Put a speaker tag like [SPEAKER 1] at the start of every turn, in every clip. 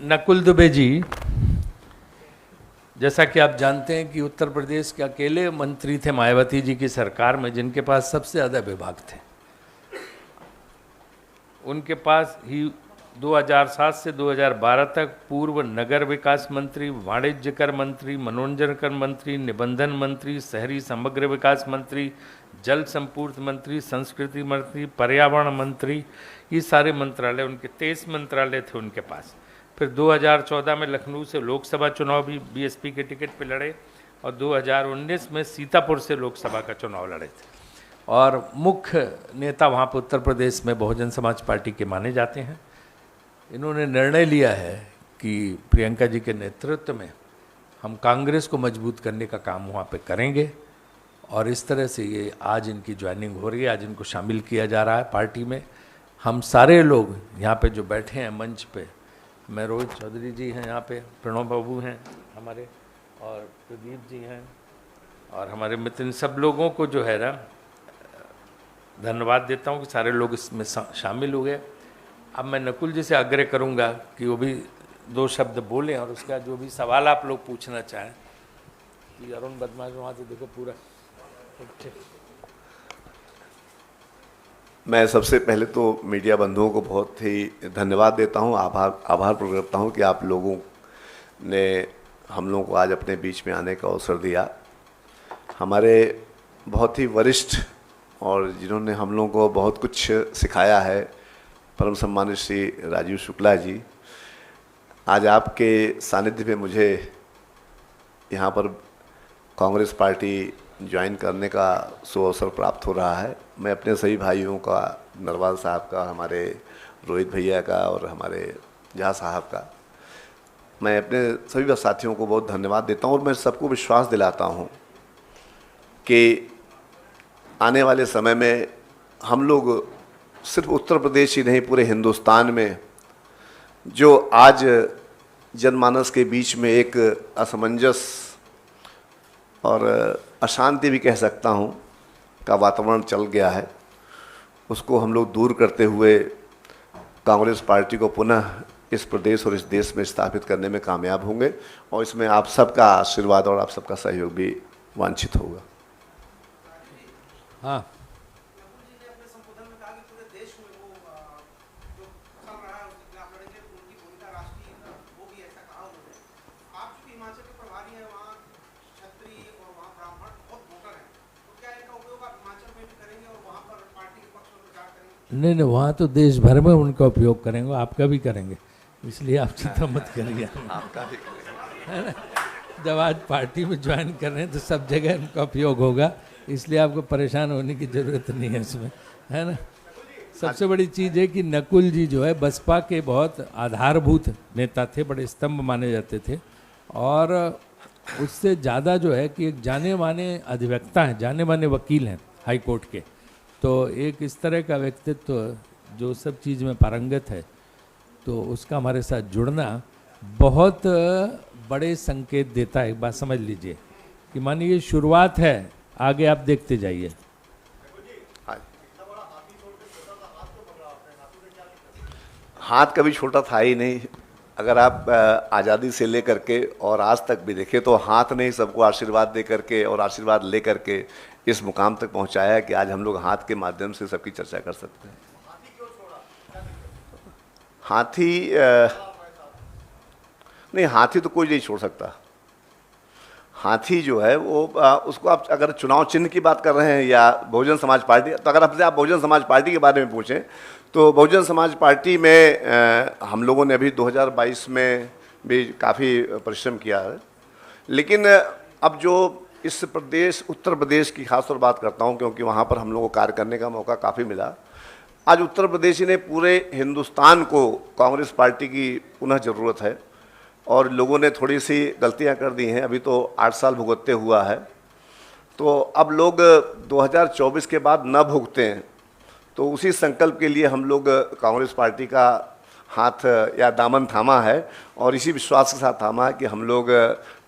[SPEAKER 1] नकुल दुबे जी, जैसा कि आप जानते हैं कि उत्तर प्रदेश के अकेले मंत्री थे मायावती जी की सरकार में जिनके पास सबसे ज़्यादा विभाग थे। उनके पास ही 2007 से 2012 तक पूर्व नगर विकास मंत्री, वाणिज्य कर मंत्री, मनोरंजन कर मंत्री, निबंधन मंत्री, शहरी समग्र विकास मंत्री, जल संपूर्ण मंत्री, संस्कृति मंत्री, पर्यावरण मंत्री, ये सारे मंत्रालय उनके 23 मंत्रालय थे उनके पास। फिर 2014 में लखनऊ से लोकसभा चुनाव भी बीएसपी के टिकट पर लड़े और 2019 में सीतापुर से लोकसभा का चुनाव लड़े थे। और मुख्य नेता वहाँ पर उत्तर प्रदेश में बहुजन समाज पार्टी के माने जाते हैं। इन्होंने निर्णय लिया है कि प्रियंका जी के नेतृत्व में हम कांग्रेस को मजबूत करने का काम वहाँ पे करेंगे और इस तरह से ये आज इनकी ज्वाइनिंग हो रही है, आज इनको शामिल किया जा रहा है पार्टी में। हम सारे लोग यहाँ पे जो बैठे हैं मंच पे, मैं रोहित चौधरी जी हैं यहाँ पे, प्रणव बाबू हैं हमारे, और प्रदीप जी हैं और हमारे मित्र, सब लोगों को जो है ना धन्यवाद देता हूँ कि सारे लोग इसमें शामिल हो गए। अब मैं नकुल जी से आग्रह करूंगा कि वो भी 2 शब्द बोलें और उसका जो भी सवाल आप लोग पूछना चाहें। कि अरुण बदमाश वहाँ से देखो पूरा ठीक।
[SPEAKER 2] मैं सबसे पहले तो मीडिया बंधुओं को बहुत ही धन्यवाद देता हूँ, आभार प्रकट करता हूँ कि आप लोगों ने हम लोगों को आज अपने बीच में आने का अवसर दिया। हमारे बहुत ही वरिष्ठ और जिन्होंने हम लोगों को बहुत कुछ सिखाया है, परम सम्मानित श्री राजीव शुक्ला जी, आज आपके सानिध्य में मुझे यहाँ पर कांग्रेस पार्टी ज्वाइन करने का सुअवसर प्राप्त हो रहा है। मैं अपने सभी भाइयों का, नरवाल साहब का, हमारे रोहित भैया का और हमारे जहाँ साहब का, मैं अपने सभी साथियों को बहुत धन्यवाद देता हूँ और मैं सबको विश्वास दिलाता हूँ कि आने वाले समय में हम लोग सिर्फ उत्तर प्रदेश ही नहीं, पूरे हिंदुस्तान में जो आज जनमानस के बीच में एक असमंजस और अशांति भी कह सकता हूँ का वातावरण चल गया है, उसको हम लोग दूर करते हुए कांग्रेस पार्टी को पुनः इस प्रदेश और इस देश में स्थापित करने में कामयाब होंगे और इसमें आप सबका आशीर्वाद और आप सबका सहयोग भी वांछित होगा।
[SPEAKER 1] हाँ, नहीं नहीं, वहाँ तो देश भर में उनका उपयोग करेंगे, आपका भी करेंगे, इसलिए आप चिंता मत करिए।
[SPEAKER 2] आपका भी करेंगे।
[SPEAKER 1] है ना, जब आज पार्टी में ज्वाइन कर रहे हैं तो सब जगह उनका उपयोग होगा, इसलिए आपको परेशान होने की ज़रूरत नहीं है इसमें, है ना। सबसे बड़ी चीज़ है कि नकुल जी जो है बसपा के बहुत आधारभूत नेता थे, बड़े स्तंभ माने जाते थे और उससे ज़्यादा जो है कि एक जाने माने अधिवक्ता हैं, जाने माने वकील हैं हाई कोर्ट के। तो एक इस तरह का व्यक्तित्व जो सब चीज़ में पारंगत है, तो उसका हमारे साथ जुड़ना बहुत बड़े संकेत देता है। एक बात समझ लीजिए कि मानिए ये शुरुआत है, आगे आप देखते जाइए।
[SPEAKER 2] हाथ कभी छोटा था ही नहीं। अगर आप आज़ादी से लेकर के और आज तक भी देखें तो हाथ ने सबको आशीर्वाद दे करके और आशीर्वाद ले करके इस मुकाम तक पहुंचाया है कि आज हम लोग हाथ के माध्यम से सबकी चर्चा कर सकते हैं। हाथी नहीं, हाथी तो कोई नहीं छोड़ सकता। हाथी जो है वो उसको आप अगर चुनाव चिन्ह की बात कर रहे हैं या बहुजन समाज पार्टी, तो अगर आपसे आप बहुजन समाज पार्टी के बारे में पूछें तो बहुजन समाज पार्टी में हम लोगों ने अभी 2022 में भी काफ़ी परिश्रम किया है, लेकिन अब जो इस प्रदेश उत्तर प्रदेश की खास तौर बात करता हूं क्योंकि वहां पर हम लोगों को कार्य करने का मौका काफ़ी मिला। आज उत्तर प्रदेश ने पूरे हिंदुस्तान को कांग्रेस पार्टी की पुनः ज़रूरत है और लोगों ने थोड़ी सी गलतियां कर दी हैं, अभी तो 8 साल भुगतते हुआ है, तो अब लोग 2024 के बाद न भुगते हैं, तो उसी संकल्प के लिए हम लोग कांग्रेस पार्टी का हाथ या दामन थामा है और इसी विश्वास के साथ थामा है कि हम लोग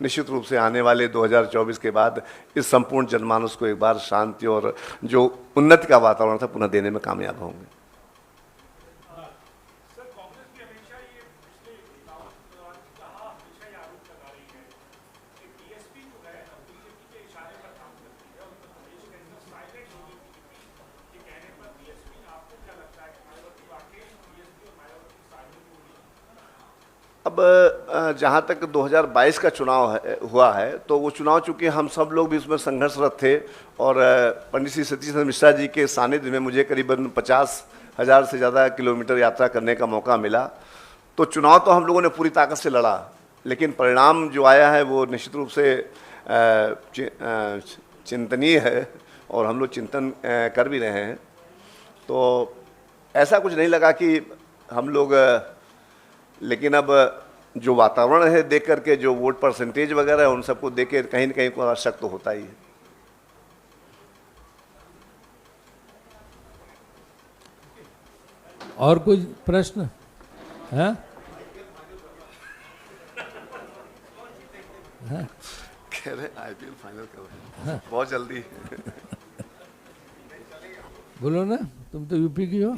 [SPEAKER 2] निश्चित रूप से आने वाले 2024 के बाद इस संपूर्ण जनमानस को एक बार शांति और जो उन्नति का वातावरण था पुनः देने में कामयाब होंगे। अब जहाँ तक 2022 का चुनाव हुआ है, तो वो चुनाव चूँकि हम सब लोग भी उसमें संघर्षरत थे, और पंडित श्री सतीश चंद्र मिश्रा जी के सानिध्य में मुझे करीबन 50,000 से ज़्यादा किलोमीटर यात्रा करने का मौका मिला। तो चुनाव तो हम लोगों ने पूरी ताकत से लड़ा, लेकिन परिणाम जो आया है वो निश्चित रूप से चिंतनीय है, और हम लोग चिंतन कर भी रहे हैं। तो ऐसा कुछ नहीं लगा कि हम लोग, लेकिन अब जो वातावरण है देख करके, जो वोट परसेंटेज वगैरह है, उन सबको देख के कहीं न कहीं को शक तो होता ही है।
[SPEAKER 3] और कोई प्रश्न है?
[SPEAKER 2] कह रहे IPL फाइनल कर रहे हैं बहुत जल्दी।
[SPEAKER 3] बोलो ना, तुम तो यूपी की हो।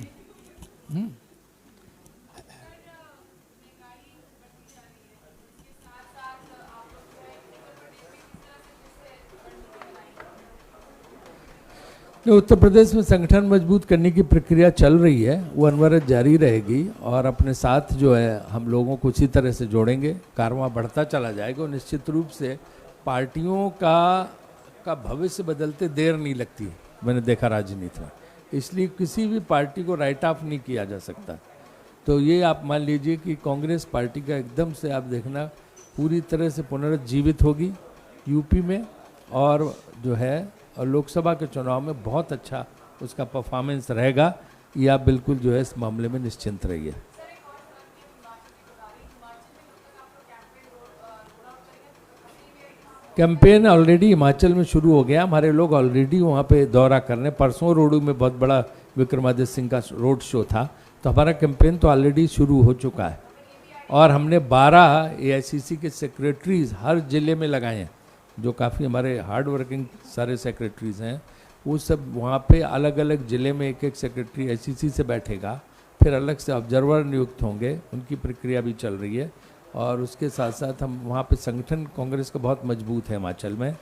[SPEAKER 3] उत्तर प्रदेश में संगठन मजबूत करने की प्रक्रिया चल रही है, वो अनवरत जारी रहेगी, और अपने साथ जो है हम लोगों को उसी तरह से जोड़ेंगे, कारवां बढ़ता चला जाएगा। और निश्चित रूप से पार्टियों का भविष्य बदलते देर नहीं लगती, मैंने देखा राजनीति में, इसलिए किसी भी पार्टी को राइट ऑफ नहीं किया जा सकता। तो ये आप मान लीजिए कि कांग्रेस पार्टी का एकदम से आप देखना पूरी तरह से पुनर्जीवित होगी यूपी में, और जो है और लोकसभा के चुनाव में बहुत अच्छा उसका परफॉर्मेंस रहेगा। ये आप बिल्कुल जो है इस मामले में निश्चिंत रहिए। कैंपेन ऑलरेडी हिमाचल में शुरू हो गया, हमारे लोग ऑलरेडी वहाँ पे दौरा करने, परसों रोडू में बहुत बड़ा विक्रमादित्य सिंह का रोड शो था, तो हमारा कैंपेन तो ऑलरेडी शुरू हो चुका है। और हमने 12 AICC के सेक्रेटरीज हर ज़िले में लगाए हैं, जो काफ़ी हमारे हार्ड वर्किंग सारे सेक्रेटरीज हैं, वो सब वहाँ पे अलग अलग ज़िले में एक एक सेक्रेटरी AICC से बैठेगा, फिर अलग से ऑब्जर्वर नियुक्त होंगे, उनकी प्रक्रिया भी चल रही है। और उसके साथ साथ हम वहाँ पे संगठन कांग्रेस का बहुत मजबूत है हिमाचल में,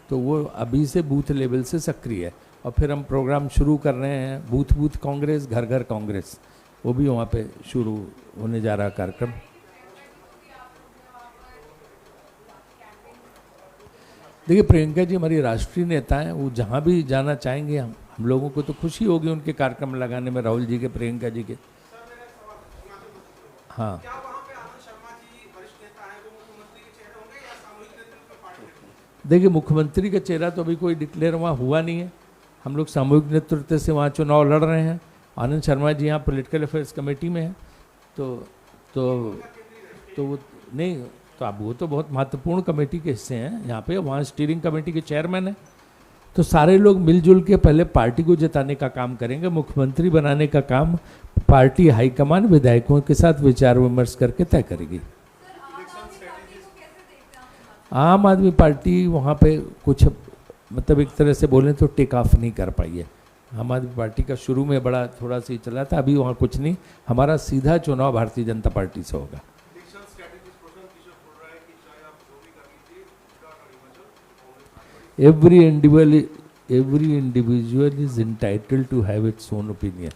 [SPEAKER 3] तो वो अभी से बूथ लेवल से सक्रिय है। और फिर हम प्रोग्राम शुरू कर रहे हैं, बूथ बूथ कांग्रेस, घर घर कांग्रेस, वो भी वहाँ पे शुरू होने जा रहा कार्यक्रम। देखिए, प्रियंका जी हमारी राष्ट्रीय नेता हैं, वो जहाँ भी जाना चाहेंगे, हम लोगों को तो खुशी होगी उनके कार्यक्रम लगाने में, राहुल जी के, प्रियंका जी के। हाँ, देखिए मुख्यमंत्री का चेहरा तो अभी कोई डिक्लेयर वहाँ हुआ नहीं है, हम लोग सामूहिक नेतृत्व से वहाँ चुनाव लड़ रहे हैं। आनंद शर्मा जी यहाँ पॉलिटिकल अफेयर्स कमेटी में हैं, तो वो नहीं, तो अब वो तो बहुत महत्वपूर्ण कमेटी के हिस्से हैं यहाँ पे, वहाँ स्टीयरिंग कमेटी के चेयरमैन हैं। तो सारे लोग मिलजुल के पहले पार्टी को जिताने का काम करेंगे, मुख्यमंत्री बनाने का काम पार्टी हाईकमान विधायकों के साथ विचार विमर्श करके तय करेगी। आम आदमी पार्टी वहाँ पे कुछ मतलब एक तरह से बोलें तो टेक ऑफ नहीं कर पाई है। आम आदमी पार्टी का शुरू में बड़ा थोड़ा सा ही चला था, अभी वहाँ कुछ नहीं, हमारा सीधा चुनाव भारतीय जनता पार्टी से होगा। Every individual is entitled to have its own opinion.